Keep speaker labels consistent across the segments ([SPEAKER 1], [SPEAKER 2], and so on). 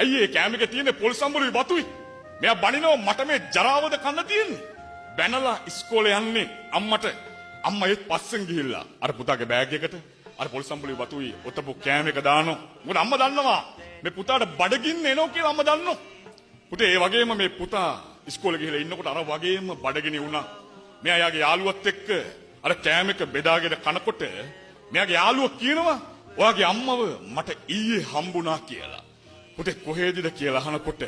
[SPEAKER 1] ඇයි ඒ කෑම එකේ තියෙන පොල් සම්බුලුයි බතුයි? මෙයා බනිනවා මට මේ ජරාවද කන්න තියෙන්නේ. බැනලා ඉස්කෝලේ යන්නේ අම්මට. අම්මා ඒත් පස්සෙන් ගිහිල්ලා අර පුතාගේ බෑග් එකට අර පොල් සම්බුලුයි බතුයි ඔතපු කෑම එක දානවා. මොකද අම්මා දන්නවා මේ පුතාට බඩගින්න එනවා කියලා අම්මා දන්නවා. පුතේ ඒ වගේම මේ පුතා ඉස්කෝලේ ගිහිල්ලා ඉන්නකොට අර වගේම බඩගිනි වුණා. මෙයා යාගේ යාළුවත් එක්ක අර කෑම එක බෙදාගෙන කනකොට මෙයාගේ යාළුවා කියනවා ඔයාගේ අම්මව මට ඊයේ හම්බුණා කියලා. පුතේ කොහෙදද කියලා අහනකොට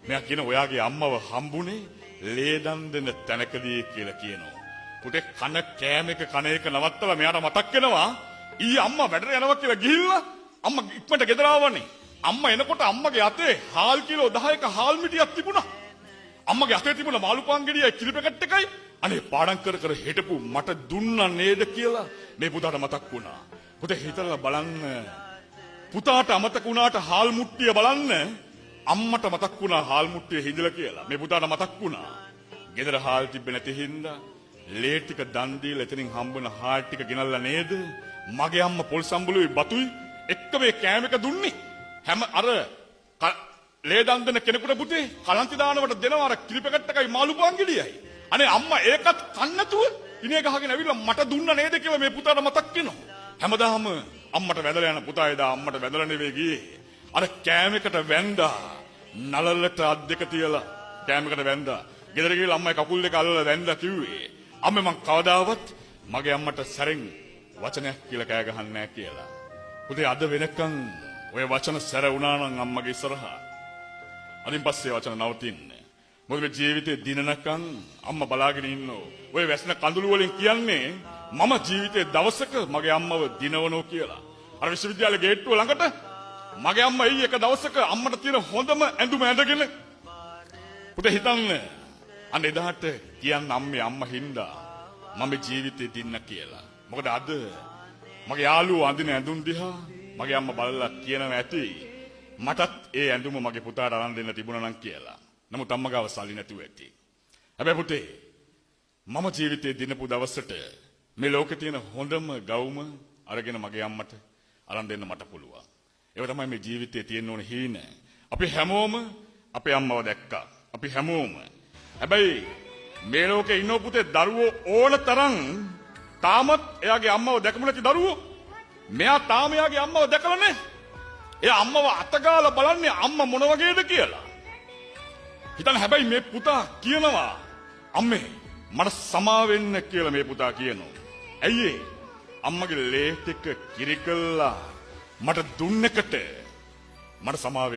[SPEAKER 1] මෙයා කියන ඔයාගේ අම්මව හම්බුනේ ලේදන් දෙන තැනකදී කියලා කියනවා. පුතේ කන කෑම එක කන එක නවත්තලා මෙයාට මතක් වෙනවා ඊයේ අම්මා වැඩට යනවා කියලා ගිහිල්ලා අම්මා ඉක්මනට ගෙදර ආවනේ. අම්මා එනකොට අම්මගේ අතේ හාල් කිලෝ 10ක හාල් මිටියක් තිබුණා. අම්මගේ අතේ තිබුණ මාළු පාන් ගෙඩියයි කිරි පැකට් එකයි අනේ පාඩම් කර කර හිටපු මට දුන්නා නේද කියලා මේ පුතාට මතක් වුණා. පුතේ හිතලා බලන්න පුතාට අමතක වුණාට හාල් මුට්ටිය බලන්න අම්මට මතක් වුණා හාල් මුට්ටිය හිඳලා කියලා. මේ පුතාට මතක් වුණා. ගෙදර හාල් තිබ්බේ නැති හින්දා ලේ ටික දන් දීලා එතනින් හම්බුන හාල් ටික ගෙනල්ලා නේද මගේ අම්මා පොල් සම්බුලුයි බතුයි එක්ක මේ කෑම එක දුන්නේ. හැම අර ලේ දන් දෙන කෙනෙකුට පුතේ කලන්ති දානවට දෙනවා අර කිරි පැකට් එකයි මාළු පාන් ගෙඩියයි. අනේ අම්මා ඒකත් කන්න නැතුව ඉනේ ගහගෙන ඇවිල්ලා මට දුන්න නේද කියලා මේ පුතාට මතක් වෙනවා. හැමදාම අම්මට වැදලා යන පුතා එදා අම්මට වැදලා නෙවෙයි ගියේ. අර කෑමකට වැන්දා. නලලට අත් දෙක තියලා කෑමකට වැන්දා. ගෙදර ගිහලා අම්මයි කකුල් දෙක අල්ලලා වැන්දා කිව්වේ. අම්මේ මං කවදාවත් මගේ අම්මට සැරෙන් වචනයක් කියලා කෑ ගහන්නේ නැහැ කියලා. පුතේ අද වෙනකන් ඔය වචන සැර වුණා නම් අම්මගේ ඉස්සරහා. අදින් පස්සේ වචන නවතින්නේ. මොකද මේ ජීවිතේ දිනනකන් අම්මා බලාගෙන ඉන්නෝ. ඔය වැස්න කඳුළු වලින් කියන්නේ මම ජීවිතේ දවසක මගේ අම්මව දිනවනෝ කියලා. අර විශ්වවිද්‍යාලේ ගේට්ටුව ළඟට මගේ අම්මා එයි එක දවසක අම්මට තියෙන හොඳම ඇඳුම ඇඳගෙන පුතේ හිතන්න අන්න එදාට කියන්න අම්මේ අම්මා හින්දා මම ජීවිතේ දින්න කියලා. මොකද අද මගේ යාළුවෝ අඳින ඇඳුම් දිහා මගේ අම්මා බලලා කියනවා ඇති මටත් ඒ ඇඳුම මගේ පුතාට අරන් දෙන්න තිබුණා නම් කියලා. නමුත් අම්මා ගාව සල්ලි නැතුව ඇති. හැබැයි පුතේ මම ජීවිතේ දිනපු දවසට මේ ලෝකේ තියෙන හොඳම ගවුම අරගෙන මගේ අම්මට අරන් දෙන්න මට පුළුවන්. ඒක තමයි මේ ජීවිතේ තියෙන ඕන හීන. අපි හැමෝම අපේ අම්මව දැක්කා. අපි හැමෝම. හැබැයි මේ ලෝකේ ඉන්න පුතේ දරුවෝ ඕන තරම් තාමත් එයාගේ අම්මව දැකමු නැති දරුවෝ. මෙයා තාම එයාගේ අම්මව දැකලා නැහැ. එයා අම්මව අතගාලා බලන්නේ අම්මා මොන වගේද කියලා. හිතන්න හැබැයි මේ පුතා කියනවා අම්මේ මට සමා වෙන්න කියලා මේ පුතා කියනවා. ඇයි ඒ? අම්මගේ ලේ ටික කිරි කළා මට දුන්නකට මට සමා